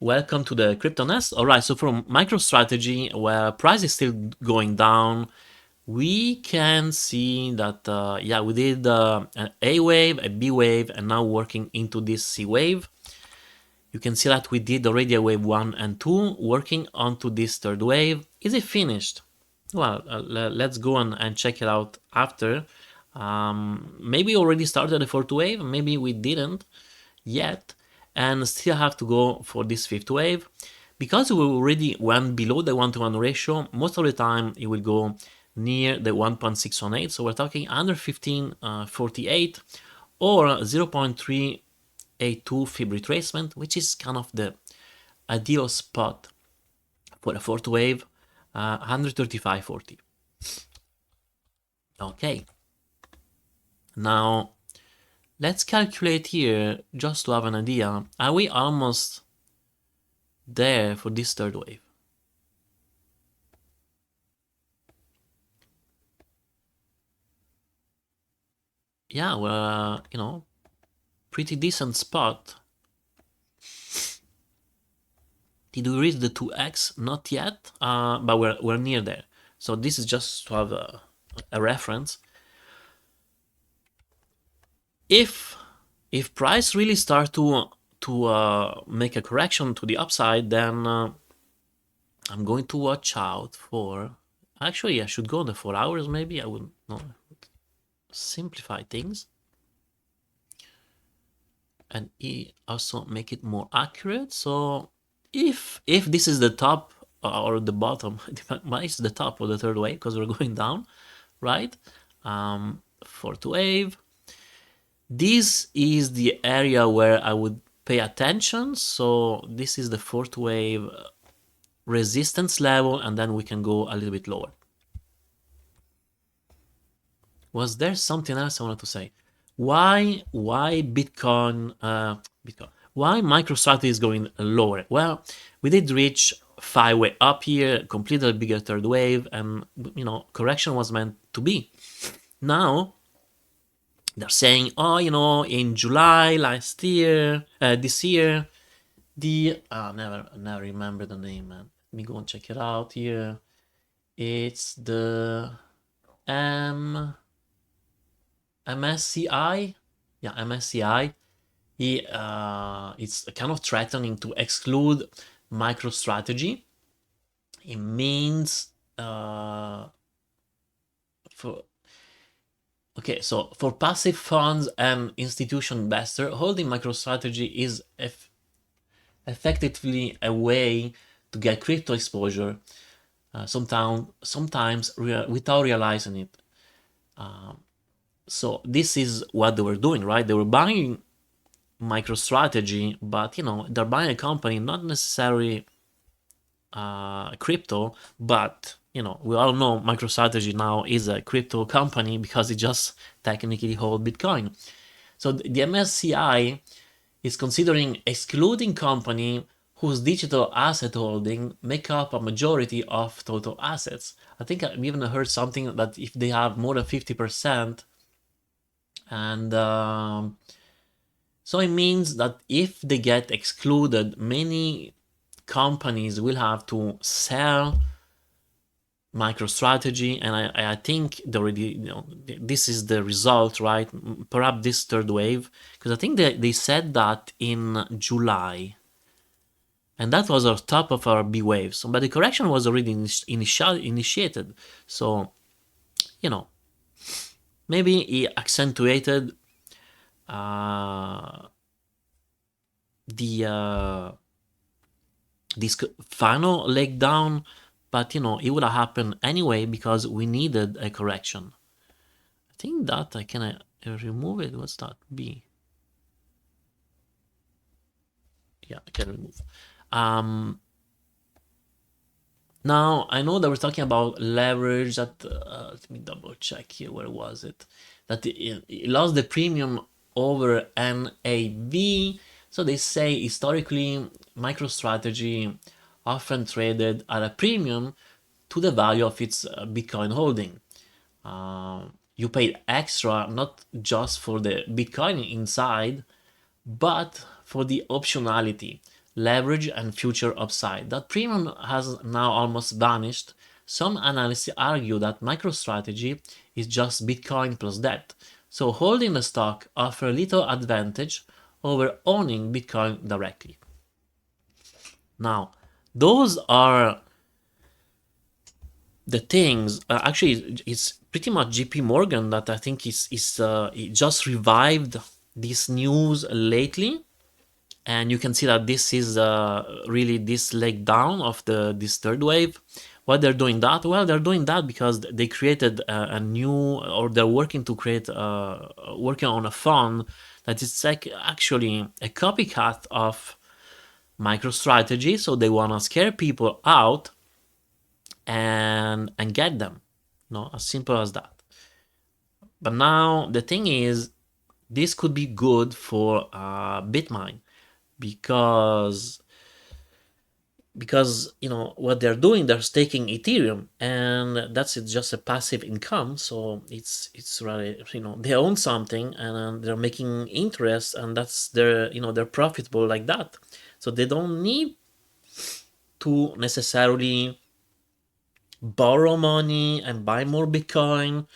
Welcome to the Crypto Nest. All right, so from MicroStrategy, where price is still going down, we can see that, yeah, we did an A wave, a B wave, and now working into this C wave. You can see that we did already a wave 1 and 2, working onto this third wave. Is it finished? Well, let's go and check it out after. Maybe already started the fourth wave, maybe we didn't yet, and still have to go for this fifth wave. Because we already went below the 1-to-1 ratio, most of the time it will go near the 1.618, so we're talking under 1548 or 0.382 fib retracement, which is kind of the ideal spot for a fourth wave, 135.40. Okay, now let's calculate here just to have an idea. Are we almost there for this third wave? Yeah, we're, pretty decent spot. Did we reach the 2x? Not yet, but we're near there. So this is just to have a reference. If price really start to make a correction to the upside, then I'm going to watch out for. Actually, I should go on the 4 hours. Maybe I would simplify things and also make it more accurate. So if this is the top or the bottom, it's the top of the third wave because we're going down, right? Fourth wave. This is the area where I would pay attention. So this is the fourth wave resistance level, and then we can go a little bit lower. Was there something else I wanted to say? Why Bitcoin? Why MicroStrategy is going lower? Well, we did reach 5-way up here, completed a bigger third wave, and correction was meant to be. Now they're saying, oh, in July last year, this year, the never remember the name, man. Let me go and check it out here. It's the MSCI. Yeah, MSCI. It's kind of threatening to exclude MicroStrategy. It means so for passive funds and institutional investor, holding MicroStrategy is effectively a way to get crypto exposure, sometimes without realizing it. So this is what they were doing, right? They were buying MicroStrategy, but they're buying a company, not necessarily crypto, but we all know MicroStrategy now is a crypto company because it just technically holds Bitcoin. So the MSCI is considering excluding company whose digital asset holding make up a majority of total assets. I think I've even heard something that if they have more than 50%, and so it means that if they get excluded, many companies will have to sell MicroStrategy, and I think they already, this is the result, right? Perhaps this third wave, because I think they said that in July, and that was our top of our B wave. So, but the correction was already initiated. So, maybe he accentuated this final leg down, but it would have happened anyway because we needed a correction. I think that I can remove it. What's that? B. Yeah, I can remove. Now I know that we're talking about leverage. That let me double check here. Where was it? That it lost the premium over NAV. So they say historically MicroStrategy often traded at a premium to the value of its Bitcoin holding. You paid extra not just for the Bitcoin inside, but for the optionality. leverage and future upside. That premium has now almost vanished. Some analysts argue that MicroStrategy is just Bitcoin plus debt, so holding the stock offers little advantage over owning Bitcoin directly. Now, those are the things. Actually, it's pretty much JP Morgan that I think it just revived this news lately. And you can see that this is really this leg down of this third wave. Why they're doing that? Well, they're doing that because they created a new, or they're working to create, working on a fund that is like actually a copycat of MicroStrategy. So they want to scare people out and get them, as simple as that. But now the thing is, this could be good for Bitmine, because what they're doing, they're staking Ethereum, and that's just a passive income. So it's really, they own something and they're making interest, and that's their, they're profitable like that. So they don't need to necessarily borrow money and buy more Bitcoin,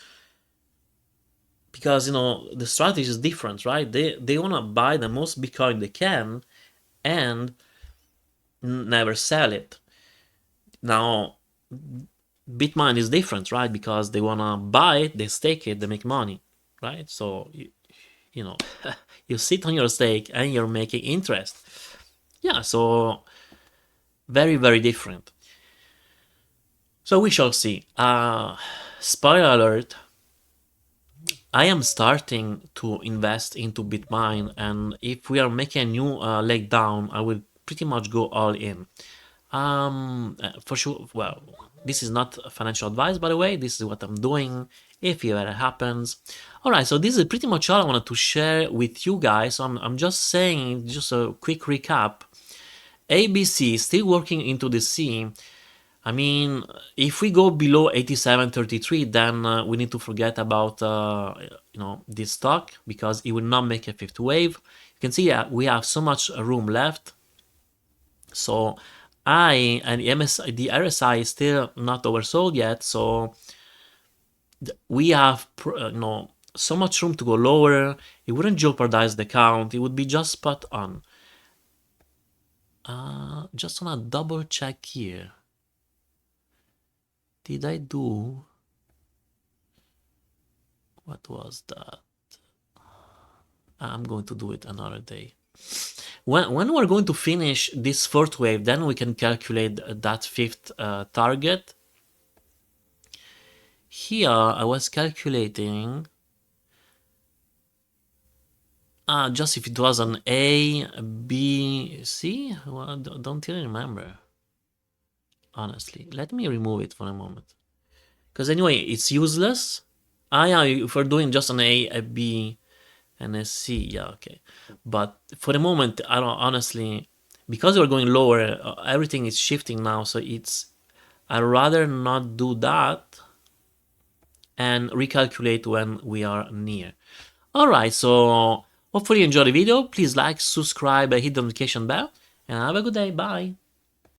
because the strategy is different, right? They want to buy the most Bitcoin they can and never sell it. Now, Bitmine is different, right? Because they want to buy it, they stake it, they make money, right? So you sit on your stake and you're making interest. Yeah, so very, very different. So we shall see. Spoiler alert, I am starting to invest into Bitmine, and if we are making a new leg down, I will pretty much go all in. For sure. Well, this is not financial advice, by the way. This is what I'm doing if it ever happens. All right, so this is pretty much all I wanted to share with you guys. So I'm just saying, just a quick recap. ABC is still working into the C. I mean, if we go below 87.33, then we need to forget about this stock, because it will not make a fifth wave. You can see we have so much room left. So the RSI is still not oversold yet. So we have so much room to go lower. It wouldn't jeopardize the count. It would be just spot on. Just want to double check here. Did I do? What was that? I'm going to do it another day. When we're going to finish this fourth wave, then we can calculate that fifth target. Here I was calculating just if it was an A, B, C. Well, don't really remember, honestly. Let me remove it for a moment, because anyway it's useless. Yeah, if we're doing just an A, B, and a C, yeah, okay. But for the moment, I don't, honestly, because we're going lower, everything is shifting now, so I'd rather not do that and recalculate when we are near. All right, so hopefully you enjoyed the video. Please like, subscribe, hit the notification bell, and have a good day. Bye.